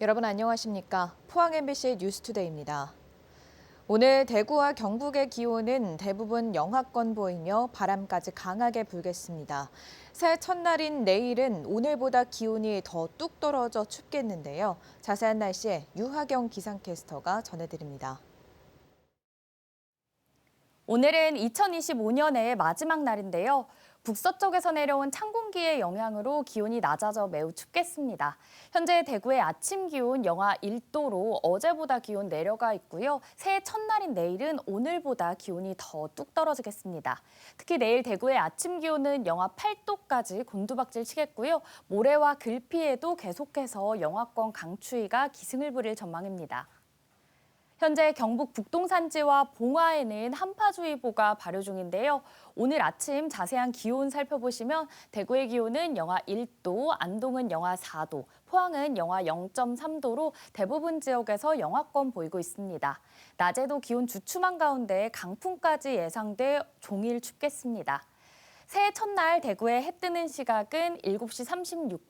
여러분 안녕하십니까? 포항 MBC 뉴스투데이입니다. 오늘 대구와 경북의 기온은 대부분 영하권 보이며 바람까지 강하게 불겠습니다. 새해 첫날인 내일은 오늘보다 기온이 더 뚝 떨어져 춥겠는데요. 자세한 날씨에 유하경 기상캐스터가 전해드립니다. 오늘은 2025년의 마지막 날인데요. 북서쪽에서 내려온 찬 공기의 영향으로 기온이 낮아져 매우 춥겠습니다. 현재 대구의 아침 기온 영하 1도로 어제보다 기온 내려가 있고요. 새해 첫날인 내일은 오늘보다 기온이 더 뚝 떨어지겠습니다. 특히 내일 대구의 아침 기온은 영하 8도까지 곤두박질 치겠고요. 모레와 글피에도 계속해서 영하권 강추위가 기승을 부릴 전망입니다. 현재 경북 북동 산지와 봉화에는 한파주의보가 발효 중인데요. 오늘 아침 자세한 기온 살펴보시면 대구의 기온은 영하 1도, 안동은 영하 4도, 포항은 영하 0.3도로 대부분 지역에서 영하권 보이고 있습니다. 낮에도 기온 주춤한 가운데 강풍까지 예상돼 종일 춥겠습니다. 새해 첫날 대구에 해 뜨는 시각은 7시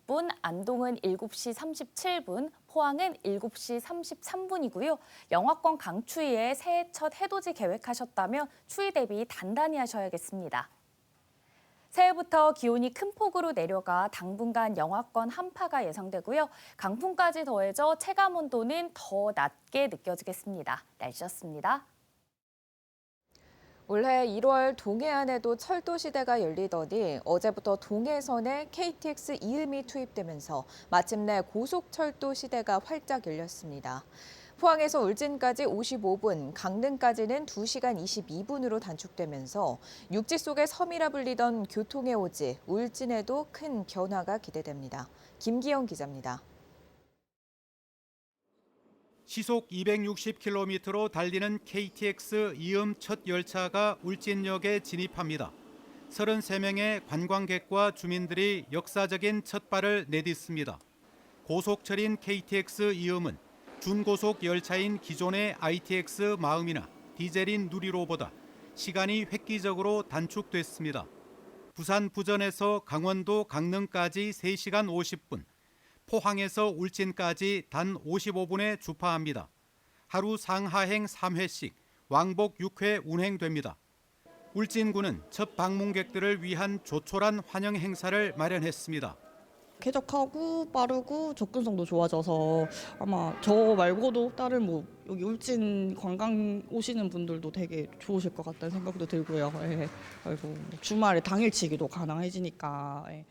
36분, 안동은 7시 37분, 포항은 7시 33분이고요. 영하권 강추위에 새해 첫 해돋이 계획하셨다면 추위 대비 단단히 하셔야겠습니다. 새해부터 기온이 큰 폭으로 내려가 당분간 영하권 한파가 예상되고요. 강풍까지 더해져 체감 온도는 더 낮게 느껴지겠습니다. 날씨였습니다. 올해 1월 동해안에도 철도 시대가 열리더니 어제부터 동해선에 KTX 이음이 투입되면서 마침내 고속철도 시대가 활짝 열렸습니다. 포항에서 울진까지 55분, 강릉까지는 2시간 22분으로 단축되면서 육지 속의 섬이라 불리던 교통의 오지, 울진에도 큰 변화가 기대됩니다. 김기영 기자입니다. 시속 260km로 달리는 KTX 이음 첫 열차가 울진역에 진입합니다. 33명의 관광객과 주민들이 역사적인 첫 발을 내딛습니다. 고속철인 KTX 이음은 준고속 열차인 기존의 ITX 마음이나 디젤인 누리로보다 시간이 획기적으로 단축됐습니다. 부산 부전에서 강원도 강릉까지 3시간 50분, 포항에서 울진까지 단 55분에 주파합니다. 하루 상하행 3회씩 왕복 6회 운행됩니다. 울진군은 첫 방문객들을 위한 조촐한 환영 행사를 마련했습니다. 쾌적하고 빠르고 접근성도 좋아져서 아마 저 말고도 다른 여기 울진 관광 오시는 분들도 되게 좋으실 것 같다는 생각도 들고요. 예. 그리고 주말에 당일치기도 가능해지니까. 예.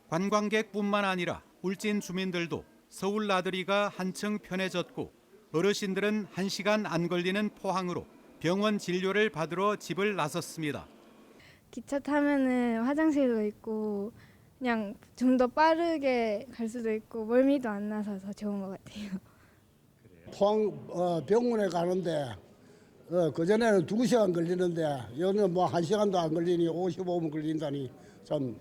관광객뿐만 아니라 울진 주민들도 서울 나들이가 한층 편해졌고 어르신들은 1시간 안 걸리는 포항으로 병원 진료를 받으러 집을 나섰습니다. 기차 타면은 화장실도 있고 그냥 좀 더 빠르게 갈 수도 있고 멀미도 안 나서 더 좋은 것 같아요. 포항 병원에 가는데 그전에는 2시간 걸리는데 여기는 1시간도 안 걸리니 55분 걸린다니 참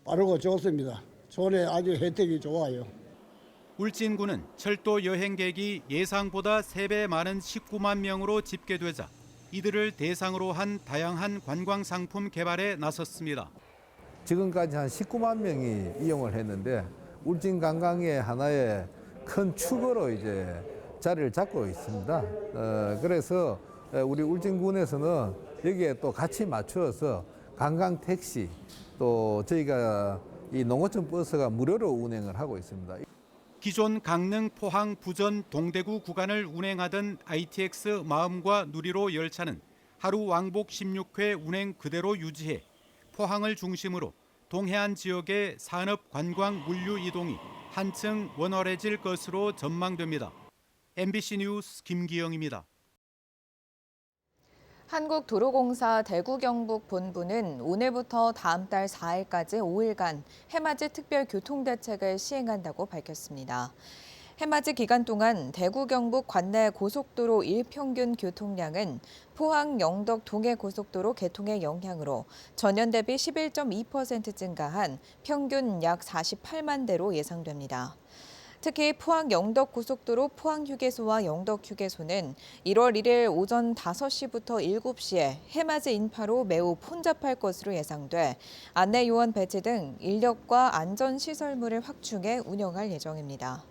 빠르고 좋습니다. 전에 아주 혜택이 좋아요. 울진군은 철도 여행객이 예상보다 3배 많은 19만 명으로 집계되자 이들을 대상으로 한 다양한 관광 상품 개발에 나섰습니다. 지금까지 한 19만 명이 이용을 했는데 울진 관광의 하나의 큰 축으로 이제 자리를 잡고 있습니다. 그래서 우리 울진군에서는 여기에 또 같이 맞추어서 관광 택시 또 저희가 이 농어촌 버스가 무료로 운행을 하고 있습니다. 기존 강릉, 포항, 부전, 동대구 구간을 운행하던 ITX 마음과 누리로 열차는 하루 왕복 16회 운행 그대로 유지해 포항을 중심으로 동해안 지역의 산업, 관광, 물류 이동이 한층 원활해질 것으로 전망됩니다. MBC 뉴스 김기영입니다. 한국도로공사 대구 경북 본부는 오늘부터 다음 달 4일까지 5일간 해맞이 특별 교통대책을 시행한다고 밝혔습니다. 해맞이 기간 동안 대구 경북 관내 고속도로 일평균 교통량은 포항 영덕 동해고속도로 개통의 영향으로 전년 대비 11.2% 증가한 평균 약 48만 대로 예상됩니다. 특히 포항 영덕고속도로 포항휴게소와 영덕휴게소는 1월 1일 오전 5시부터 7시에 해맞이 인파로 매우 혼잡할 것으로 예상돼 안내 요원 배치 등 인력과 안전시설물을 확충해 운영할 예정입니다.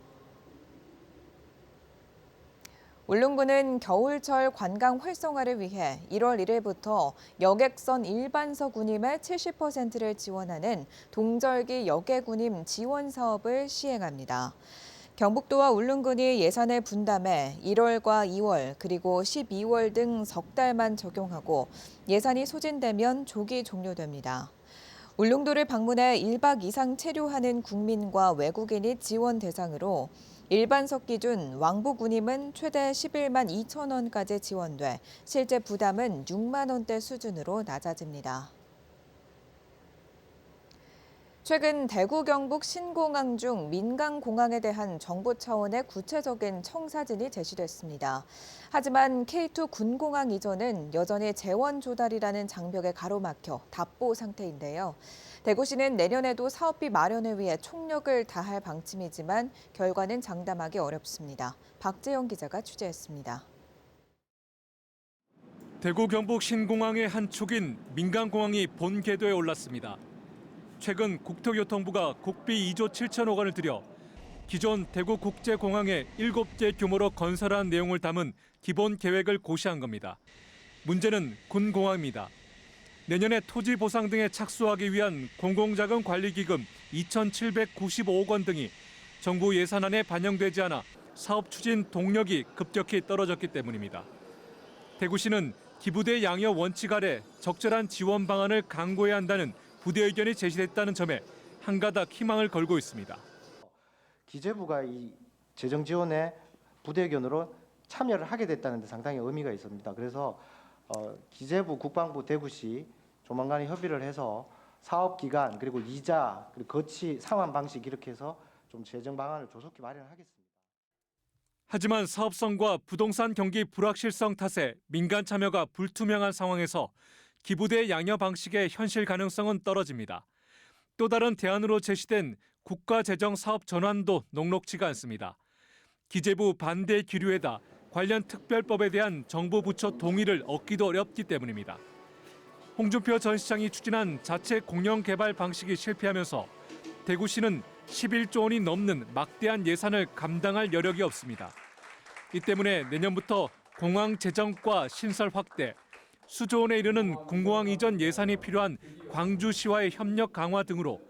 울릉군은 겨울철 관광 활성화를 위해 1월 1일부터 여객선 일반석 운임의 70%를 지원하는 동절기 여객운임 지원 사업을 시행합니다. 경북도와 울릉군이 예산을 분담해 1월과 2월 그리고 12월 등 석 달만 적용하고 예산이 소진되면 조기 종료됩니다. 울릉도를 방문해 1박 이상 체류하는 국민과 외국인이 지원 대상으로 일반석 기준 왕복 운임은 최대 11만 2천 원까지 지원돼 실제 부담은 6만 원대 수준으로 낮아집니다. 최근 대구 경북 신공항 중 민간 공항에 대한 정부 차원의 구체적인 청사진이 제시됐습니다. 하지만 K2 군공항 이전은 여전히 재원 조달이라는 장벽에 가로막혀 답보 상태인데요. 대구시는 내년에도 사업비 마련을 위해 총력을 다할 방침이지만 결과는 장담하기 어렵습니다. 박재영 기자가 취재했습니다. 대구 경북 신공항의 한 축인 민간공항이 본 궤도에 올랐습니다. 최근 국토교통부가 국비 2조 7천억 원을 들여 기존 대구국제공항에 7개 규모로 건설한 내용을 담은 기본 계획을 고시한 겁니다. 문제는 군공항입니다. 내년에 토지 보상 등에 착수하기 위한 공공자금 관리기금 2,795억 원 등이 정부 예산안에 반영되지 않아 사업 추진 동력이 급격히 떨어졌기 때문입니다. 대구시는 기부대 양여 원칙 아래 적절한 지원 방안을 강구해야 한다는 부대 의견이 제시됐다는 점에 한가닥 희망을 걸고 있습니다. 기재부가 이 재정 지원에 부대 의견으로 참여를 하게 됐다는 데 상당히 의미가 있습니다. 그래서 기재부, 국방부, 대구시 조만간에 협의를 해서 사업 기간 그리고 이자 그리고 거치 상환 방식 이렇게 해서 좀 재정 방안을 조속히 마련하겠습니다. 하지만 사업성과 부동산 경기 불확실성 탓에 민간 참여가 불투명한 상황에서 기부대 양여 방식의 현실 가능성은 떨어집니다. 또 다른 대안으로 제시된 국가재정 사업 전환도 녹록지가 않습니다. 기재부 반대 기류에다 관련 특별법에 대한 정부 부처 동의를 얻기도 어렵기 때문입니다. 홍준표 전 시장이 추진한 자체 공영 개발 방식이 실패하면서 대구시는 11조 원이 넘는 막대한 예산을 감당할 여력이 없습니다. 이 때문에 내년부터 공항 재정과 신설 확대, 수조 원에 이르는 군공항 이전 예산이 필요한 광주시와의 협력 강화 등으로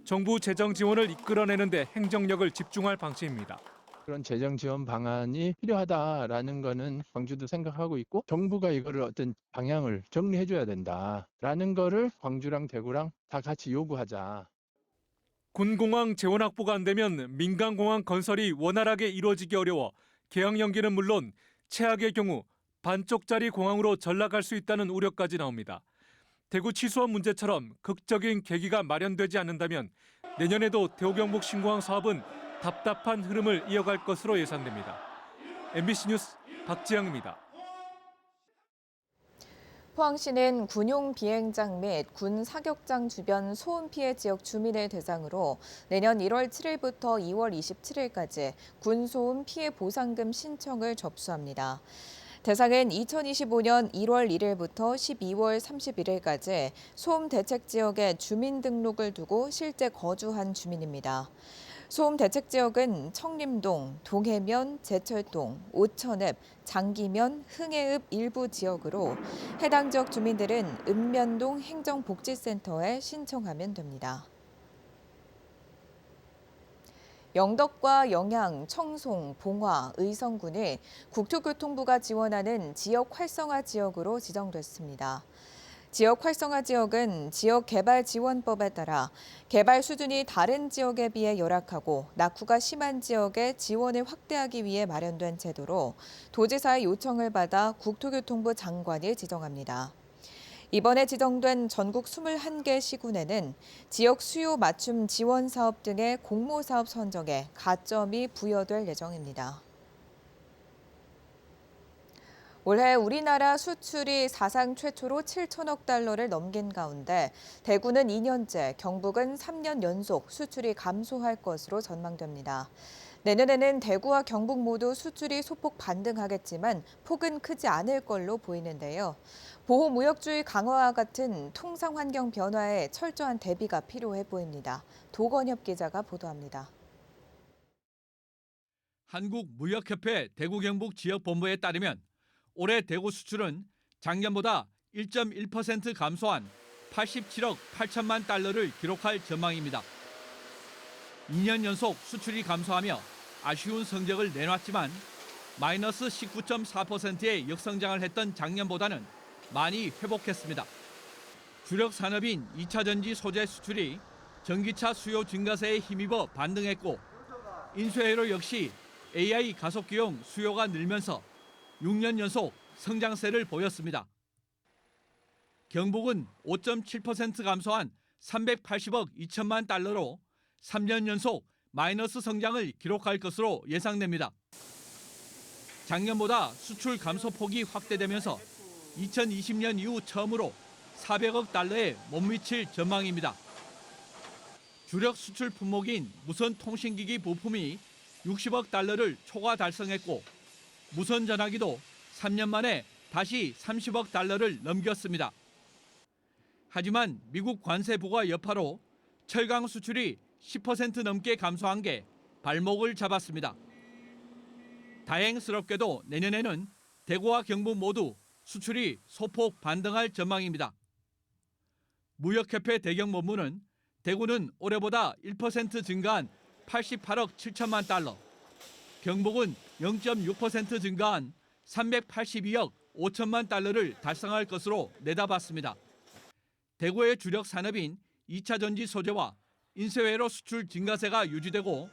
정부 재정 지원을 이끌어내는 데 행정력을 집중할 방침입니다. 그런 재정 지원 방안이 필요하다라는 거는 광주도 생각하고 있고 정부가 이거를 어떤 방향을 정리해 줘야 된다라는 거를 광주랑 대구랑 다 같이 요구하자. 군공항 재원 확보가 안 되면 민간공항 건설이 원활하게 이루어지기 어려워 개항 연기는 물론 최악의 경우 반쪽짜리 공항으로 전락할 수 있다는 우려까지 나옵니다. 대구 취수원 문제처럼 극적인 계기가 마련되지 않는다면 내년에도 대구 경북 신공항 사업은 답답한 흐름을 이어갈 것으로 예상됩니다. MBC 뉴스 박지영입니다. 포항시는 군용 비행장 및 군 사격장 주변 소음 피해 지역 주민을 대상으로 내년 1월 7일부터 2월 27일까지 군 소음 피해 보상금 신청을 접수합니다. 대상은 2025년 1월 1일부터 12월 31일까지 소음 대책 지역에 주민 등록을 두고 실제 거주한 주민입니다. 소음 대책 지역은 청림동, 동해면, 제철동, 오천읍, 장기면, 흥해읍 일부 지역으로 해당 지역 주민들은 읍면동 행정복지센터에 신청하면 됩니다. 영덕과 영양, 청송, 봉화, 의성군이 국토교통부가 지원하는 지역 활성화 지역으로 지정됐습니다. 지역 활성화 지역은 지역개발지원법에 따라 개발 수준이 다른 지역에 비해 열악하고 낙후가 심한 지역에 지원을 확대하기 위해 마련된 제도로 도지사의 요청을 받아 국토교통부 장관이 지정합니다. 이번에 지정된 전국 21개 시군에는 지역 수요 맞춤 지원 사업 등의 공모 사업 선정에 가점이 부여될 예정입니다. 올해 우리나라 수출이 사상 최초로 7천억 달러를 넘긴 가운데 대구는 2년째, 경북은 3년 연속 수출이 감소할 것으로 전망됩니다. 내년에는 대구와 경북 모두 수출이 소폭 반등하겠지만 폭은 크지 않을 걸로 보이는데요. 보호무역주의 강화와 같은 통상환경 변화에 철저한 대비가 필요해 보입니다. 도건엽 기자가 보도합니다. 한국무역협회 대구경북 지역본부에 따르면 올해 대구 수출은 작년보다 1.1% 감소한 87억 8천만 달러를 기록할 전망입니다. 2년 연속 수출이 감소하며 아쉬운 성적을 내놨지만 마이너스 19.4%의 역성장을 했던 작년보다는 많이 회복했습니다. 주력 산업인 2차 전지 소재 수출이 전기차 수요 증가세에 힘입어 반등했고 인쇄회로 역시 AI 가속기용 수요가 늘면서 6년 연속 성장세를 보였습니다. 경북은 5.7% 감소한 380억 2천만 달러로 3년 연속 마이너스 성장을 기록할 것으로 예상됩니다. 작년보다 수출 감소 폭이 확대되면서 2020년 이후 처음으로 400억 달러에 못 미칠 전망입니다. 주력 수출 품목인 무선 통신기기 부품이 60억 달러를 초과 달성했고 무선 전화기도 3년 만에 다시 30억 달러를 넘겼습니다. 하지만 미국 관세 부과 여파로 철강 수출이 10% 넘게 감소한 게 발목을 잡았습니다. 다행스럽게도 내년에는 대구와 경북 모두 수출이 소폭 반등할 전망입니다. 무역협회 대경본부는 대구는 올해보다 1% 증가한 88억 7천만 달러, 경북은 0.6% 증가한 382억 5천만 달러를 달성할 것으로 내다봤습니다. 대구의 주력 산업인 2차 전지 소재와 인쇄회로 수출 증가세가 유지되고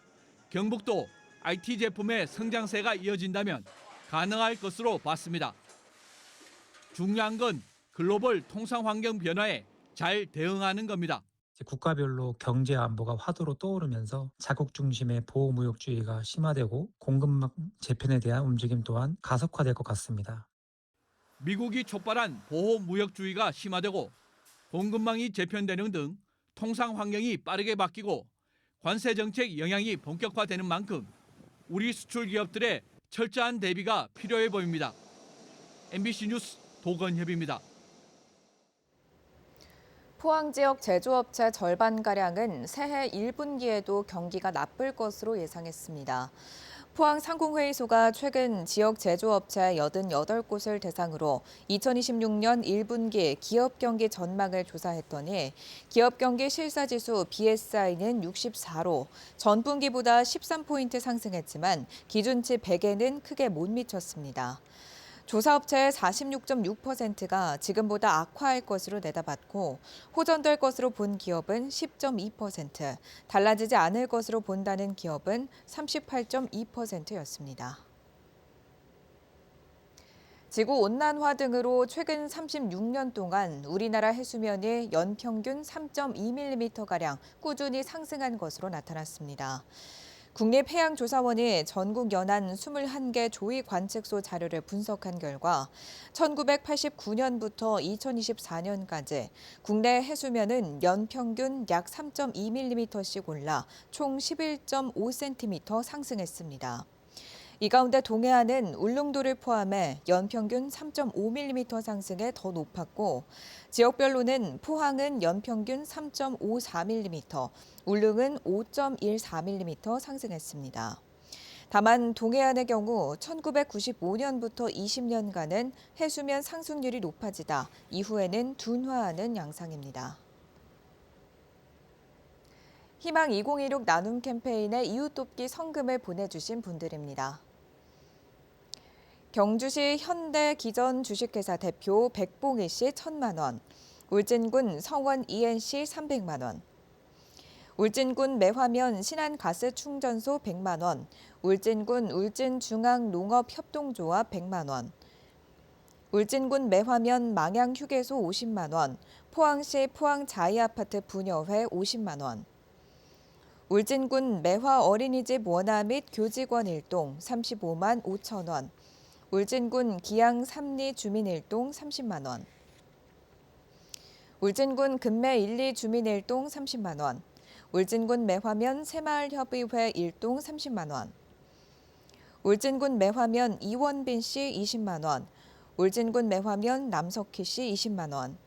경북도 IT 제품의 성장세가 이어진다면 가능할 것으로 봤습니다. 중요한 건 글로벌 통상 환경 변화에 잘 대응하는 겁니다. 국가별로 경제 안보가 화두로 떠오르면서 자국 중심의 보호무역주의가 심화되고 공급망 재편에 대한 움직임 또한 가속화될 것 같습니다. 미국이 촉발한 보호무역주의가 심화되고 공급망이 재편되는 등 통상 환경이 빠르게 바뀌고 관세 정책 영향이 본격화되는 만큼 우리 수출 기업들의 철저한 대비가 필요해 보입니다. MBC 뉴스 도건협입니다. 포항 지역 제조업체 절반가량은 새해 1분기에도 경기가 나쁠 것으로 예상했습니다. 포항 상공회의소가 최근 지역 제조업체 88곳을 대상으로 2026년 1분기 기업 경기 전망을 조사했더니 기업 경기 실사지수 BSI는 64로 전분기보다 13포인트 상승했지만 기준치 100에는 크게 못 미쳤습니다. 조사업체의 46.6%가 지금보다 악화할 것으로 내다봤고 호전될 것으로 본 기업은 10.2%, 달라지지 않을 것으로 본다는 기업은 38.2%였습니다. 지구온난화 등으로 최근 36년 동안 우리나라 해수면이 연평균 3.2mm가량 꾸준히 상승한 것으로 나타났습니다. 국립해양조사원이 전국 연안 21개 조위 관측소 자료를 분석한 결과 1989년부터 2024년까지 국내 해수면은 연평균 약 3.2mm씩 올라 총 11.5cm 상승했습니다. 이 가운데 동해안은 울릉도를 포함해 연평균 3.5mm 상승에 더 높았고 지역별로는 포항은 연평균 3.54mm, 울릉은 5.14mm 상승했습니다. 다만 동해안의 경우 1995년부터 20년간은 해수면 상승률이 높아지다 이후에는 둔화하는 양상입니다. 희망 2016 나눔 캠페인에 이웃 돕기 성금을 보내주신 분들입니다. 경주시 현대기전 주식회사 대표 백봉희 씨 1,000만 원, 울진군 성원 이엔 씨 300만 원, 울진군 매화면 신안가스충전소 100만 원, 울진군 울진중앙농업협동조합 100만 원, 울진군 매화면 망양휴게소 50만 원, 포항시 포항자이아파트 분여회 50만 원, 울진군 매화 어린이집 원화 및 교직원 일동 35만 5천 원, 울진군 기양 삼리 주민 일동 30만 원, 울진군 금매 1, 2 주민 일동 30만 원, 울진군 매화면 새마을협의회 일동 30만 원, 울진군 매화면 이원빈 씨 20만 원, 울진군 매화면 남석희 씨 20만 원,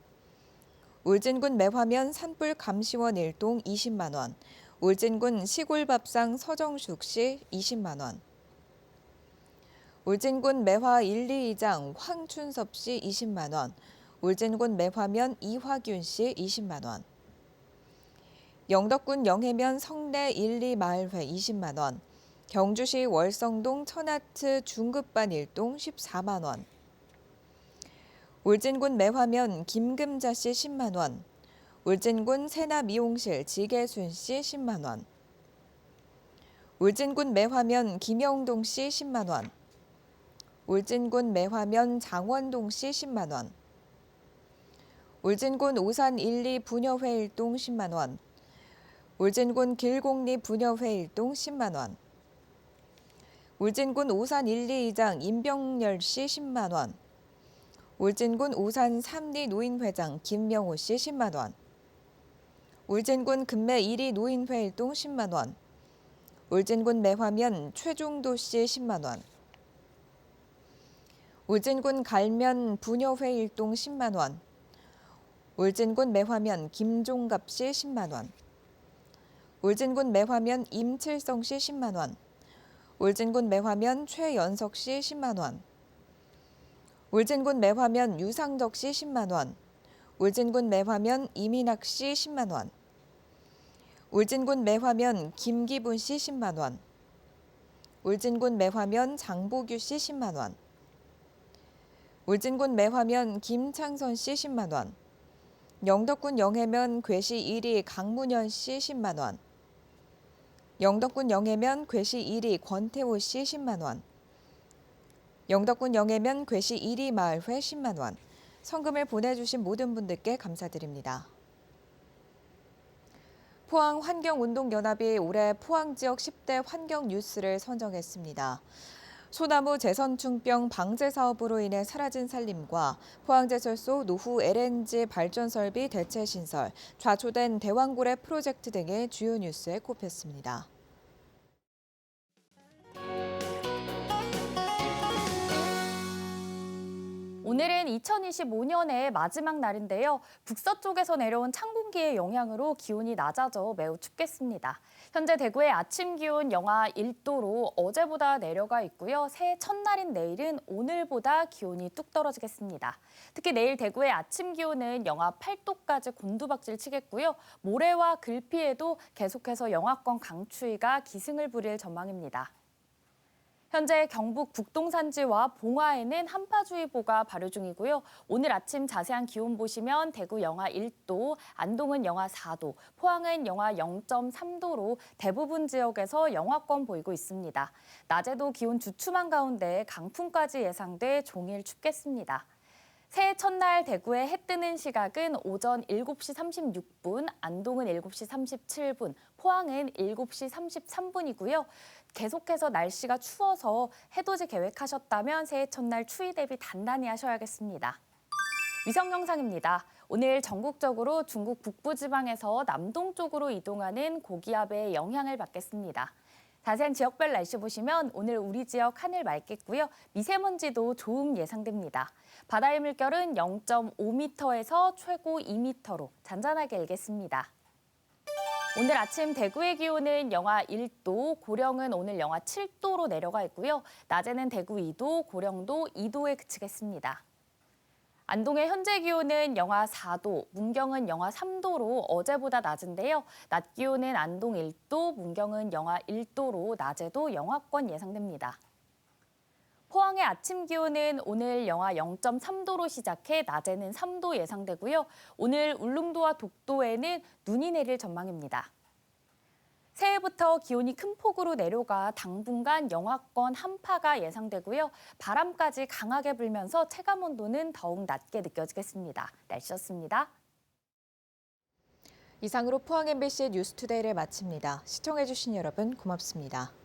울진군 매화면 산불 감시원 일동 20만 원, 울진군 시골밥상 서정숙 씨 20만 원, 울진군 매화 1, 2이장 황춘섭 씨 20만 원, 울진군 매화면 이화균 씨 20만 원, 영덕군 영해면 성내 1, 2마을회 20만 원, 경주시 월성동 천하트 중급반 1동 14만 원, 울진군 매화면 김금자 씨 10만 원, 울진군 세나 미용실 지계순 씨 10만 원, 울진군 매화면 김영동 씨 10만 원, 울진군 매화면 장원동 씨 10만 원, 울진군 오산 1, 2 부녀회 1동 10만 원, 울진군 길곡리 부녀회 1동 10만 원, 울진군 오산 1, 2이장 임병열 씨 10만 원, 울진군 오산 3리 노인회장 김명호 씨 10만 원, 울진군 금매 1위 노인회 1동 10만 원, 울진군 매화면 최종도 씨 10만 원, 울진군 갈면 부녀회 1동 10만 원, 울진군 매화면 김종갑 씨 10만 원, 울진군 매화면 임칠성 씨 10만 원, 울진군 매화면 최연석 씨 10만 원, 울진군 매화면 유상덕 씨 10만 원, 울진군 매화면 이민학 씨 10만 원, 울진군 매화면 김기분 씨 10만 원, 울진군 매화면 장보규 씨 10만 원, 울진군 매화면 김창선 씨 10만 원, 영덕군 영해면 괴시 1위 강문현 씨 10만 원, 영덕군 영해면 괴시 1위 권태호 씨 10만 원, 영덕군 영해면 괴시 1위 마을회 10만 원, 성금을 보내주신 모든 분들께 감사드립니다. 포항환경운동연합이 올해 포항 지역 10대 환경 뉴스를 선정했습니다. 소나무 재선충병 방제 사업으로 인해 사라진 산림과 포항제철소 노후 LNG 발전 설비 대체 신설, 좌초된 대왕고래 프로젝트 등의 주요 뉴스에 꼽혔습니다. 오늘은 2025년의 마지막 날인데요. 북서쪽에서 내려온 찬 공기의 영향으로 기온이 낮아져 매우 춥겠습니다. 현재 대구의 아침 기온 영하 1도로 어제보다 내려가 있고요. 새해 첫날인 내일은 오늘보다 기온이 뚝 떨어지겠습니다. 특히 내일 대구의 아침 기온은 영하 8도까지 곤두박질 치겠고요. 모레와 글피에도 계속해서 영하권 강추위가 기승을 부릴 전망입니다. 현재 경북 북동산지와 봉화에는 한파주의보가 발효 중이고요. 오늘 아침 자세한 기온 보시면 대구 영하 1도, 안동은 영하 4도, 포항은 영하 0.3도로 대부분 지역에서 영하권 보이고 있습니다. 낮에도 기온 주춤한 가운데 강풍까지 예상돼 종일 춥겠습니다. 새해 첫날 대구에 해 뜨는 시각은 오전 7시 36분, 안동은 7시 37분, 포항은 7시 33분이고요. 계속해서 날씨가 추워서 해돋이 계획하셨다면 새해 첫날 추위 대비 단단히 하셔야겠습니다. 위성 영상입니다. 오늘 전국적으로 중국 북부지방에서 남동쪽으로 이동하는 고기압의 영향을 받겠습니다. 자세한 지역별 날씨 보시면 오늘 우리 지역 하늘 맑겠고요. 미세먼지도 조음 예상됩니다. 바다의 물결은 0.5m에서 최고 2m로 잔잔하게 일겠습니다. 오늘 아침 대구의 기온은 영하 1도, 고령은 오늘 영하 7도로 내려가 있고요. 낮에는 대구 2도, 고령도 2도에 그치겠습니다. 안동의 현재 기온은 영하 4도, 문경은 영하 3도로 어제보다 낮은데요. 낮 기온은 안동 1도, 문경은 영하 1도로 낮에도 영하권 예상됩니다. 포항의 아침 기온은 오늘 영하 0.3도로 시작해 낮에는 3도 예상되고요. 오늘 울릉도와 독도에는 눈이 내릴 전망입니다. 새해부터 기온이 큰 폭으로 내려가 당분간 영하권 한파가 예상되고요. 바람까지 강하게 불면서 체감온도는 더욱 낮게 느껴지겠습니다. 날씨였습니다. 이상으로 포항 MBC 뉴스투데이를 마칩니다. 시청해주신 여러분 고맙습니다.